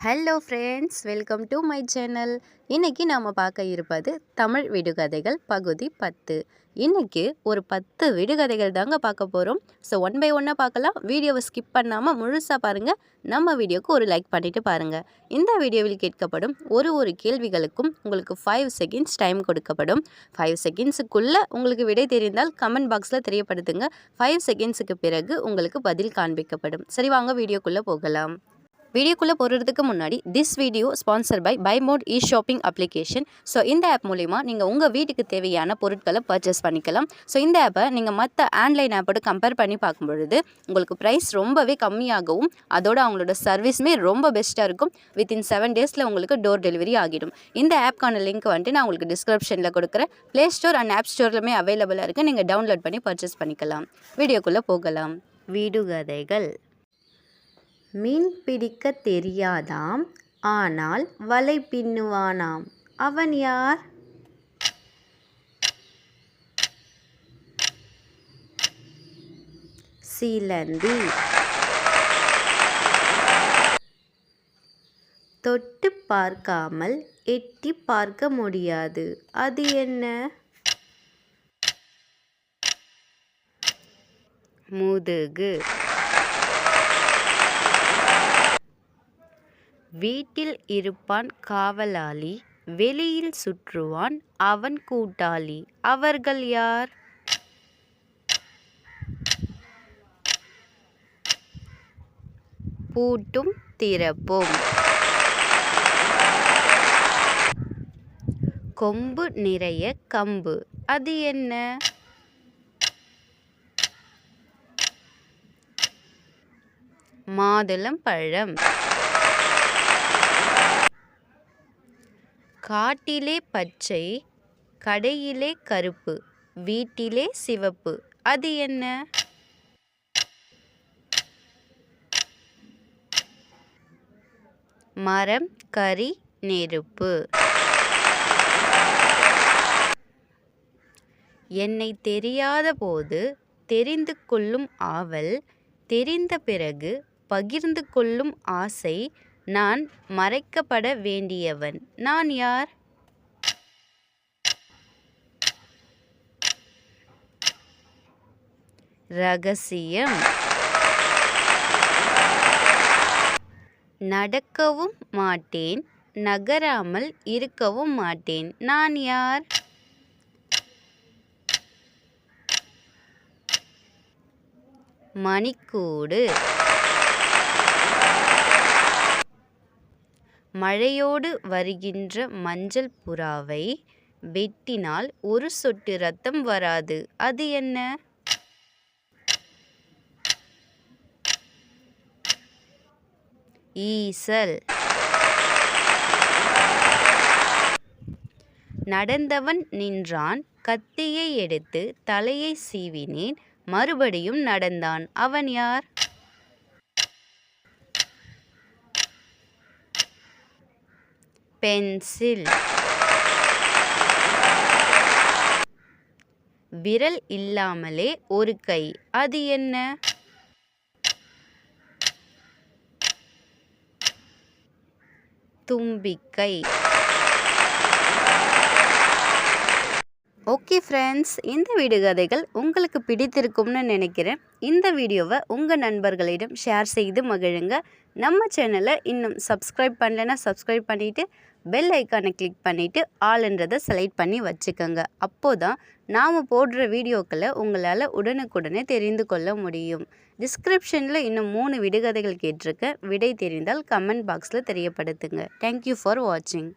Hello friends, welcome to my channel. இன்றைக்கி நாம் பார்க்க இருப்பது தமிழ் விடுகதைகள் பகுதி 10. இன்றைக்கி ஒரு 10 விடுகதைகள் தாங்க பார்க்க போகிறோம். ஸோ ஒன் பை ஒன்னாக பார்க்கலாம். வீடியோவை ஸ்கிப் பண்ணாமல் முழுசாக பாருங்கள். நம்ம வீடியோவுக்கு ஒரு லைக் பண்ணிவிட்டு பாருங்கள். இந்த வீடியோவில் கேட்கப்படும் ஒரு கேள்விகளுக்கும் உங்களுக்கு 5 செகண்ட்ஸ் டைம் கொடுக்கப்படும். 5 செகண்ட்ஸுக்குள்ளே உங்களுக்கு விடை தெரிந்தால் கமெண்ட் பாக்ஸில் தெரியப்படுத்துங்க. 5 செகண்ட்ஸுக்கு பிறகு உங்களுக்கு பதில் காண்பிக்கப்படும். சரி, வாங்க வீடியோக்குள்ளே போகலாம். வீடியோக்குள்ளே போகிறதுக்கு முன்னாடி this video sponsor by mod shopping application. So இந்த ஆப் மூலிமா நீங்கள் உங்கள் வீட்டுக்கு தேவையான பொருட்களை பர்ச்சேஸ் பண்ணிக்கலாம். ஸோ இந்த ஆப்பை நீங்கள் மற்ற ஆன்லைன் ஆப்போடு கம்பேர் பண்ணி பார்க்கும் பொழுது உங்களுக்கு ப்ரைஸ் ரொம்பவே கம்மியாகவும் அதோட அவங்களோட சர்வீஸுமே ரொம்ப பெஸ்ட்டாக இருக்கும். வித்தின் 7 டேஸில் உங்களுக்கு டோர் டெலிவரி ஆகிடும். இந்த ஆப்க்கான லிங்க் வந்துட்டு நான் உங்களுக்கு டிஸ்கிரிப்ஷனில் கொடுக்குறேன். ப்ளே ஸ்டோர் அண்ட் ஆப் ஸ்டோர்லுமே அவைலபிளாக இருக்குது. நீங்கள் டவுன்லோட் பண்ணி பர்ச்சேஸ் பண்ணிக்கலாம். வீடியோக்குள்ளே போகலாம். விடுகதைகள். மீன் பிடிக்க தெரியாதாம், ஆனால் வலை பின்னுவானாம். அவன் யார்? சிலந்தி. தொட்டு பார்க்காமல் எட்டி பார்க்க முடியாது, அது என்ன? முதுகு. வீட்டில் இருப்பான் காவலாளி, வெளியில் சுற்றுவான் அவன் கூட்டாளி. அவர்கள் யார்? பூட்டும் திறப்பும். கொம்பு நிறைய கம்பு, அது என்ன? மாதுளம் பழம். காட்டிலே பச்சை, கடையிலே கருப்பு, வீட்டிலே சிவப்பு, அது என்ன? மரம், கரி, நெருப்பு. என்னை தெரியாத போது தெரிந்து கொள்ளும் ஆவல், தெரிந்த பிறகு பகிர்ந்து கொள்ளும் ஆசை, நான் மறைக்கப்பட வேண்டியவன். நான் யார்? ரகசியம். நடக்கவும் மாட்டேன், நகராமல் இருக்கவும் மாட்டேன். நான் யார்? மணிக்கூடு. மழையோடு வருகின்ற மஞ்சள் புறாவை வெட்டினால் ஒரு சொட்டு ரத்தம் வராது, அது என்ன? ஈசல். நடந்தவன் நின்றான், கத்தியை எடுத்து தலையை சீவினேன், மறுபடியும் நடந்தான். அவன் யார்? பென்சில். விரல் இல்லாமலே ஒரு கை, அது என்ன? தும்பிக்கை. ஓகே ஃப்ரெண்ட்ஸ், இந்த விடுகதைகள் உங்களுக்கு பிடித்திருக்கும்னு நினைக்கிறேன். இந்த வீடியோவை உங்கள் நண்பர்களிடம் ஷேர் செய்து மகிழுங்க. நம்ம சேனலை இன்னும் சப்ஸ்கிரைப் பண்ணலைன்னா சப்ஸ்கிரைப் பண்ணிவிட்டு பெல் ஐக்கானை கிளிக் பண்ணிவிட்டு ஆல்ன்றதை செலக்ட் பண்ணி வச்சுக்கோங்க. அப்போது தான் நாம் போடுற வீடியோக்களை உங்களால் உடனுக்குடனே தெரிந்து கொள்ள முடியும். டிஸ்கிரிப்ஷனில் இன்னும் 3 விடுகதைகள் கேட்டிருக்கேன். விடை தெரிந்தால் கமெண்ட் பாக்ஸில் தெரியப்படுத்துங்க. தேங்க்யூ ஃபார் வாட்சிங்.